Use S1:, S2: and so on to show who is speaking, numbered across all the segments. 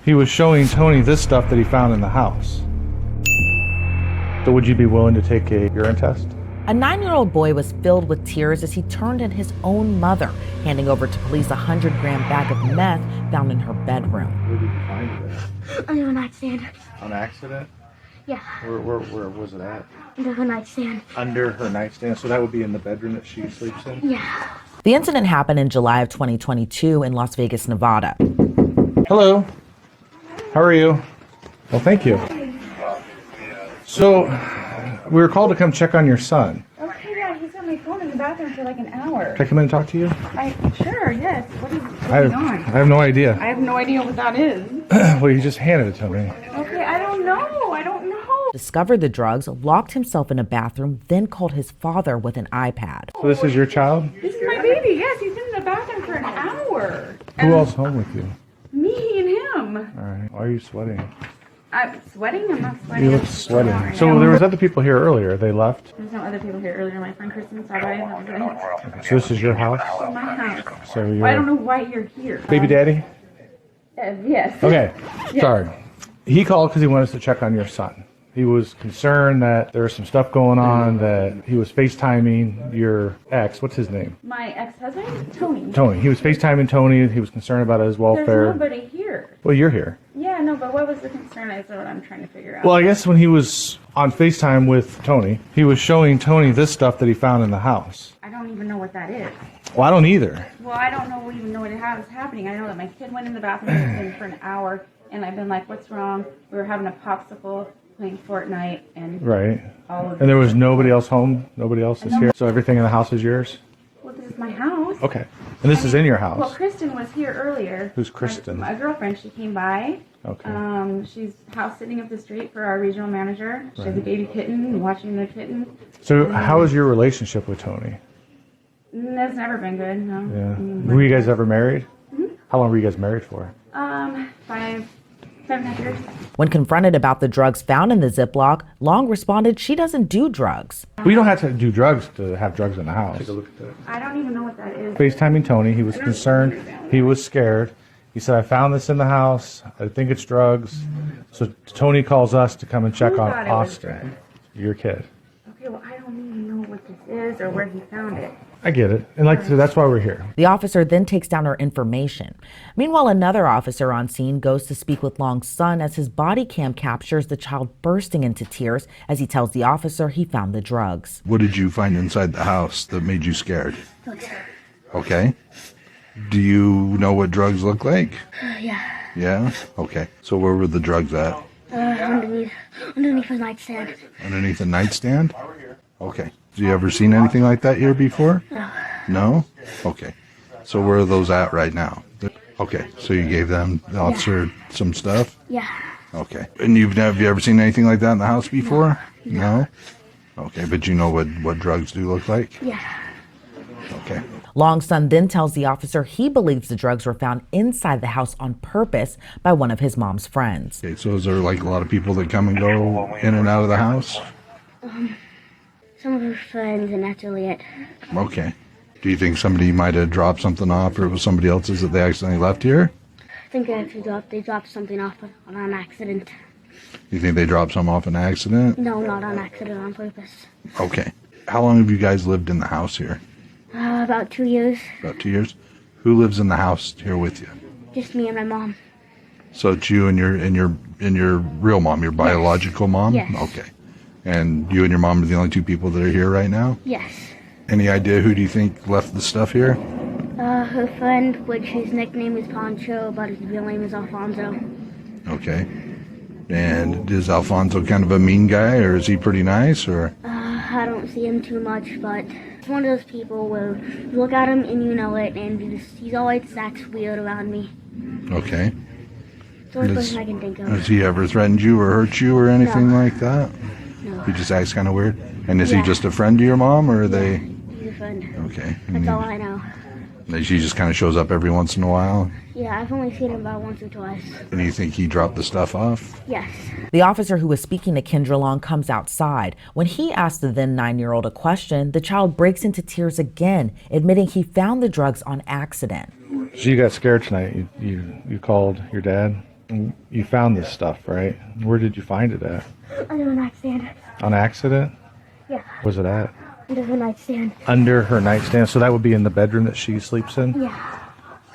S1: He was showing Tony this stuff that he found in the house. So would you be willing to take a urine test?
S2: A 9-year-old boy was filled with tears as he turned in his own mother, handing over to police a 100-gram bag of meth found in her bedroom.
S1: Where did you find it?
S3: Under her nightstand.
S1: On accident?
S3: Yeah.
S1: Where was it at?
S3: Under her nightstand.
S1: Under her nightstand? So that would be in the bedroom that she sleeps in?
S3: Yeah.
S2: The incident happened in July of 2022 in Las Vegas, Nevada.
S1: Hello. How are you? Well, thank you. So, we were called to come check on your son.
S4: Okay, Dad, he's on my phone in the bathroom for like an hour.
S1: Can I come in and talk to you?
S4: Sure, yes. What is
S1: I
S4: going on?
S1: have no idea.
S4: I have no idea what that is.
S1: Well, you just handed it to me.
S4: Okay, I don't know.
S2: Discovered the drugs, locked himself in a bathroom, then called his father with an iPad.
S1: So this is your child?
S4: This is my baby. Yes, he's in the bathroom for an hour.
S1: Who else home with you?
S4: Me and him.
S1: All right. Why are you sweating?
S4: I'm sweating? I'm not sweating.
S1: You look
S4: I'm just
S1: sweating.
S4: out right
S1: So
S4: now.
S1: there was other people here earlier. They left?
S4: There's no other people here earlier. My friend Kristen saw by. That was it.
S1: So this is your house?
S4: My house.
S1: So
S4: Well, I don't
S1: you're
S4: know why you're here.
S1: baby daddy?
S4: Yes.
S1: Okay.
S4: Yes.
S1: Sorry. He called because he wanted us to check on your son. He was concerned that there was some stuff going on, that he was FaceTiming your ex. What's his name?
S4: My ex-husband, Tony.
S1: Tony. He was FaceTiming Tony. He was concerned about his welfare.
S4: There's nobody here.
S1: Well, you're here.
S4: Yeah, no, but what was the concern? Is what I'm trying to figure out.
S1: Well, I guess when he was on FaceTime with Tony, he was showing Tony this stuff that he found in the house.
S4: I don't even know what that is.
S1: Well, I don't either.
S4: Well, I don't even know what is happening. I know that my kid went in the bathroom and was in for an hour, and I've been like, what's wrong? We were having a popsicle, playing Fortnite, and
S1: Right.
S4: all of
S1: And there was nobody else home? Nobody else is
S4: No.
S1: here? So everything in the house is yours?
S4: Well, this is my house.
S1: Okay. And this is in your
S4: Well,
S1: house?
S4: Kristen was here earlier.
S1: Who's Kristen?
S4: My girlfriend. She came by.
S1: Okay.
S4: She's house sitting up the street for our regional manager. She has a baby kitten, watching the kitten.
S1: So how is your relationship with Tony?
S4: That's never been good, no.
S1: Yeah. Were you guys ever married? How long were you guys married for?
S4: 7.5 years.
S2: When confronted about the drugs found in the Ziploc, Long responded she doesn't do drugs.
S1: We don't have to do drugs to have drugs in the house. Take a look at that.
S4: I don't even know what that is.
S1: FaceTiming Tony. He was concerned. He was scared. He said, I found this in the house. I think it's drugs. So Tony calls us to come and check
S4: Who
S1: on
S4: thought it was
S1: Austin,
S4: drugs?
S1: your kid.
S4: Okay, well, I don't even know what this is or where he found it.
S1: I get it. And like I said, that's why we're here.
S2: The officer then takes down her information. Meanwhile, another officer on scene goes to speak with Long's son as his body cam captures the child bursting into tears as he tells the officer he found the drugs.
S5: What did you find inside the house that made you scared? Okay. Do you know what drugs look like?
S3: Yeah.
S5: Yeah? Okay. So where were the drugs at?
S3: Underneath the nightstand.
S5: Underneath the nightstand? Okay. Have you ever seen anything like that here before?
S3: No.
S5: No? Okay. So where are those at right now? Okay. So you gave them, the officer, some stuff?
S3: Yeah.
S5: Okay. And have you ever seen anything like that in the house before? No? Okay, but you know what drugs do look like?
S3: Yeah.
S5: Okay.
S2: Long's son then tells the officer he believes the drugs were found inside the house on purpose by one of his mom's friends.
S5: Okay, so is there like a lot of people that come and go in and out of the house?
S3: Some of her friends, and that's really it.
S5: Okay. Do you think somebody might have dropped something off, or it was somebody else's that they accidentally left here?
S3: I think they dropped something off on an accident.
S5: You think they dropped some off an accident?
S3: No, not on accident, on purpose.
S5: Okay. How long have you guys lived in the house here?
S3: About 2 years.
S5: About 2 years? Who lives in the house here with you?
S3: Just me and my mom.
S5: So it's you and your real mom, your biological mom?
S3: Yes.
S5: Okay. And you and your mom are the only two people that are here right now?
S3: Yes.
S5: Any idea who do you think left the stuff here?
S3: Her friend, which his nickname is Poncho, but his real name is Alfonso.
S5: Okay. And is Alfonso kind of a mean guy, or is he pretty nice, or?
S3: I don't see him too much, but he's one of those people where you look at him and you know it, and he's always acts weird around me.
S5: Okay.
S3: It's the only person I can think of.
S5: Has he ever threatened you or hurt you or anything like that?
S3: No.
S5: He just acts kind of weird? And is
S3: Yeah.
S5: he just a friend to your mom, or are they?
S3: He's a friend.
S5: Okay.
S3: That's all I know.
S5: She just kind of shows up every once in a while?
S3: Yeah, I've only seen him about once or twice.
S5: And you think he dropped the stuff off?
S3: Yes.
S2: The officer who was speaking to Kendra Long comes outside. When he asks the then 9-year-old a question, the child breaks into tears again, admitting he found the drugs on accident.
S1: So you got scared tonight. You called your dad? You found this stuff, right? Where did you find it at?
S3: Under the nightstand.
S1: On accident?
S3: Yeah,
S1: Where's it at?
S3: under the nightstand.
S1: Under her nightstand. So that would be in the bedroom that she sleeps in?
S3: Yeah.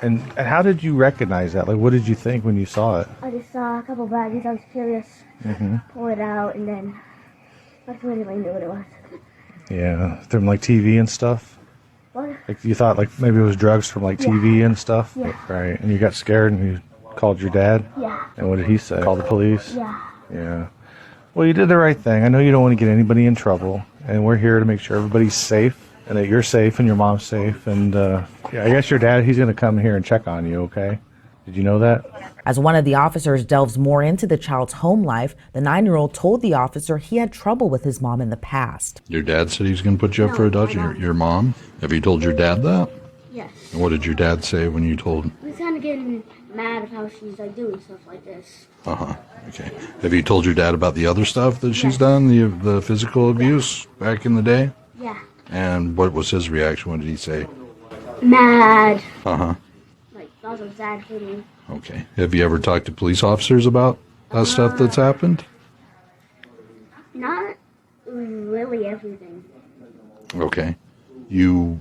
S1: And how did you recognize that? Like, what did you think when you saw it?
S3: I just saw a couple baggies. I was curious. Pull it out, and then that's when I knew what it was.
S1: Yeah, from like TV and stuff?
S3: What?
S1: Like you thought like maybe it was drugs from like TV and stuff?
S3: Yeah.
S1: Right. And you got scared and you called your dad?
S3: Yeah.
S1: And what did he say? Call the police?
S3: Yeah.
S1: Yeah. Well, you did the right thing. I know you don't want to get anybody in trouble, and we're here to make sure everybody's safe and that you're safe and your mom's safe. And yeah, I guess your dad, he's going to come here and check on you, okay? Did you know that?
S2: As one of the officers delves more into the child's home life, the 9-year-old told the officer he had trouble with his mom in the past.
S5: Your dad said he's going to put you up for adoption. Your mom? Have you told your dad that?
S3: Yes.
S5: And what did your dad say when you told him?
S3: I was kind of getting mad of how she's like doing stuff like this.
S5: Uh-huh. Okay. Have you told your dad about the other stuff that she's done, the physical abuse back in the day?
S3: Yeah.
S5: And what was his reaction? What did he say?
S3: Mad.
S5: Uh-huh.
S3: Like, that was exaggerating.
S5: Okay. Have you ever talked to police officers about that stuff that's happened?
S3: Not really everything.
S5: Okay. You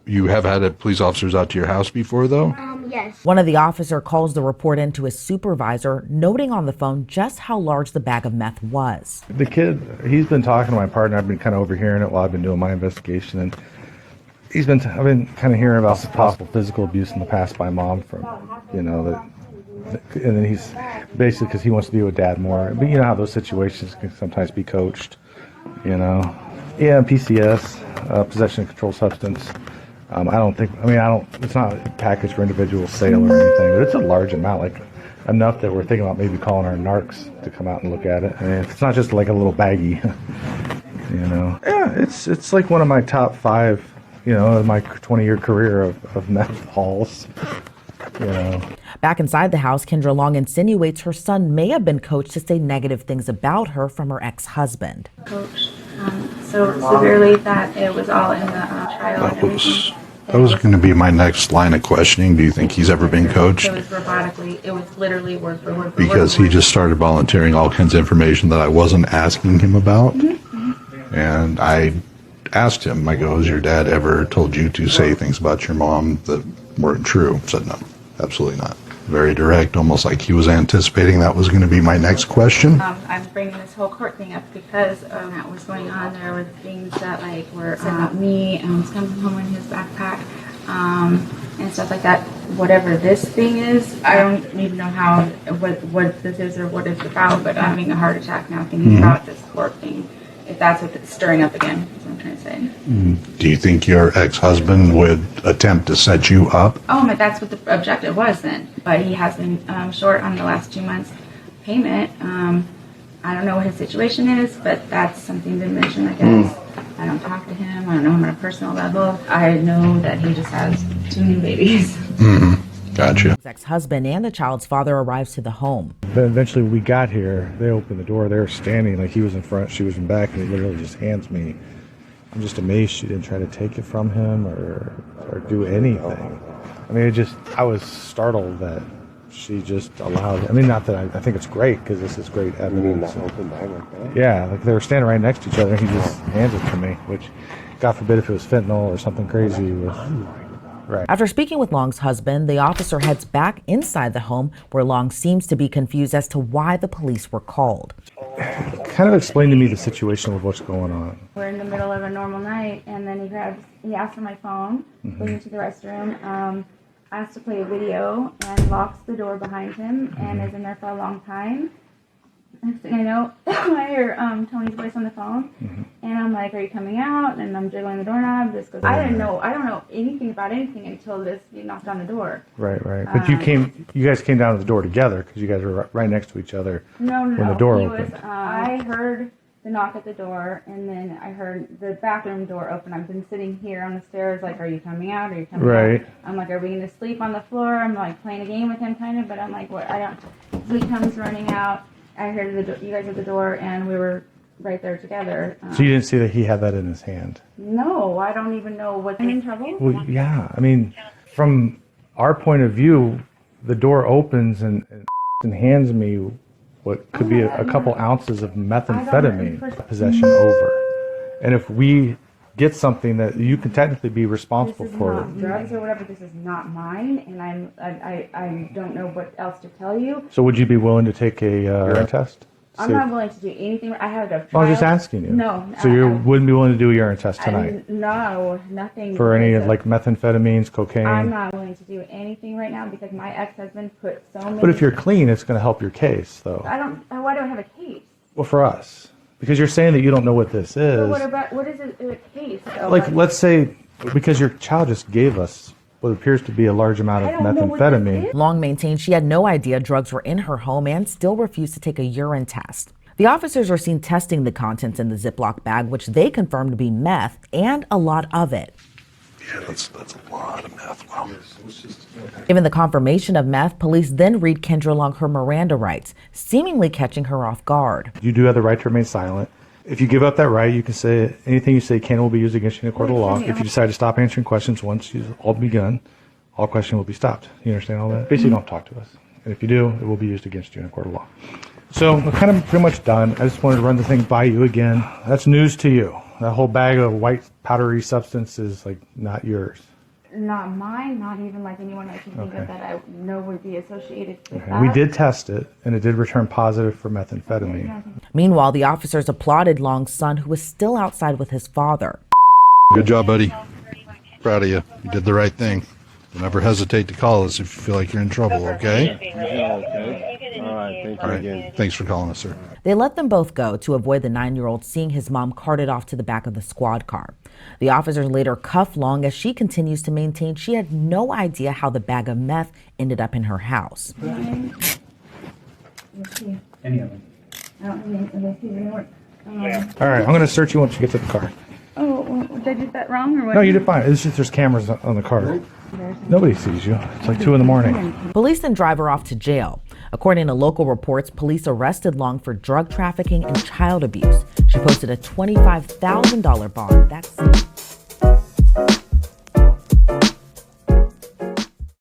S5: have had police officers out to your house before, though?
S3: Yes.
S2: One of the officer calls the report in to his supervisor, noting on the phone just how large the bag of meth was.
S1: The kid, he's been talking to my partner. I've been kind of overhearing it while I've been doing my investigation, and I've been kind of hearing about some possible physical abuse in the past by mom from, and then he's basically because he wants to be with dad more. But you know how those situations can sometimes be coached, Yeah, PCS, possession of controlled substance. It's not a package for individual sale or anything, but it's a large amount, like enough that we're thinking about maybe calling our narcs to come out and look at it. I mean, it's not just like a little baggie, Yeah, it's like one of my top 5, in my 20-year career of meth hauls,
S2: Back inside the house, Kendra Long insinuates her son may have been coached to say negative things about her from her ex-husband.
S4: Coach so severely that it was all in the trial and everything.
S5: That was going to be my next line of questioning. Do you think he's ever been coached?
S4: It was robotically. It was literally word for word.
S5: Because he just started volunteering all kinds of information that I wasn't asking him about. And I asked him, I go, has your dad ever told you to say things about your mom that weren't true? He said, no, absolutely not. Very direct, almost like he was anticipating that was going to be my next question.
S4: I'm bringing this whole court thing up because that was going on. There were things that were said about me. I was coming home in his backpack and stuff like that. Whatever this thing is, I don't even know what this is or what it's about. But I'm having a heart attack now thinking about this court thing. If that's what it's stirring up again, is what I'm trying to say.
S5: Do you think your ex-husband would attempt to set you up?
S4: Oh, but that's what the objective was then. But he has been short on the last 2 months payment. I don't know what his situation is, but that's something to mention, I guess. I don't talk to him. I don't know him on a personal level. I know that he just has 2 new babies.
S5: Gotcha.
S2: His ex-husband and the child's father arrives to the home.
S1: Then eventually when we got here, they opened the door. They were standing, like he was in front, she was in back, and he literally just hands me. I'm just amazed she didn't try to take it from him or do anything. I mean, I was startled that she just allowed it. I mean, not that I think it's great, because this is great evidence. Yeah, like they were standing right next to each other, and he just hands it to me, which, God forbid if it was fentanyl or something crazy. Right.
S2: After speaking with Long's husband, the officer heads back inside the home where Long seems to be confused as to why the police were called.
S1: Kind of explain to me the situation with what's going on.
S4: We're in the middle of a normal night, and then he asked for my phone, goes into the restroom, asked to play a video, and locks the door behind him, and is in there for a long time. Next thing I know, I hear Tony's voice on the phone, and I'm like, "Are you coming out?" And I'm jiggling the doorknob. This goes. I don't know anything about anything until he knocked on the door.
S1: Right. But you guys came down to the door together because you guys were right next to each other.
S4: No.
S1: When the door opened.
S4: I heard the knock at the door, and then I heard the bathroom door open. I've been sitting here on the stairs, like, "Are you coming out? Are you coming out?" I'm like, "Are we going to sleep on the floor?" I'm like playing a game with him, kind of, but I'm like, "What?" I don't. So he comes running out. I heard you guys at the door, and we were right there together.
S1: So you didn't see that he had that in his hand?
S4: No, I don't even know what's in trouble.
S1: Well, yeah. I mean, from our point of view, the door opens and and hands me what could be a couple ounces of methamphetamine possession over. And if we get something that you can technically be responsible
S4: This is
S1: for.
S4: not drugs or whatever. This is not mine, and I don't know what else to tell you.
S1: So would you be willing to take a urine test?
S4: I'm not willing to do anything. I had a trial.
S1: I was just asking you.
S4: No.
S1: So you wouldn't be willing to do a urine test tonight?
S4: No, nothing.
S1: For any
S4: because of-
S1: like methamphetamines, cocaine?
S4: I'm not willing to do anything right now because my ex-husband put so many.
S1: But if you're clean, it's going to help your case, though.
S4: Why do I have a case?
S1: Well, for us. Because you're saying that you don't know what this is.
S4: But what is it, a case? So,
S1: Like, let's say, because your child just gave us what appears to be a large amount of
S4: I don't know what this
S1: methamphetamine.
S4: is.
S2: Long maintained she had no idea drugs were in her home and still refused to take a urine test. The officers are seen testing the contents in the Ziploc bag, which they confirmed to be meth and a lot of it.
S5: Yeah, that's a lot of meth. Wow.
S2: Given the confirmation of meth, police then read Kendra Long her Miranda rights, seemingly catching her off guard.
S1: You do have the right to remain silent. If you give up that right, you can say anything you say can will be used against you in a court of law. If you decide to stop answering questions once you've all begun, all questioning will be stopped. You understand all that? Basically, don't talk to us. And if you do, it will be used against you in a court of law. So we're kind of pretty much done. I just wanted to run the thing by you again. That's news to you. That whole bag of white powdery substance is like not yours.
S4: Not mine, not even like anyone I can think of that I know would be associated with
S1: Okay.
S4: that.
S1: We did test it, and it did return positive for methamphetamine.
S2: Meanwhile, the officers applauded Long's son, who was still outside with his father.
S5: Good job, buddy. Proud of you. You did the right thing. Don't ever hesitate to call us if you feel like you're in trouble, okay?
S6: Okay. All right. Thank you
S5: All right.
S6: again.
S5: Thanks for calling us, sir.
S2: They let them both go to avoid the 9-year-old seeing his mom carted off to the back of the squad car. The officers later cuffed Long as she continues to maintain she had no idea how the bag of meth ended up in her house.
S4: Any of them. I don't think they see anymore.
S1: All right, I'm going to search you once you get to the car.
S4: Oh, well, did I do that wrong or what?
S1: No, you did fine. It's just there's cameras on the car. Nobody sees you. It's like 2 a.m.
S2: Police then drive her off to jail. According to local reports, police arrested Long for drug trafficking and child abuse. She posted a $25,000 bond. That's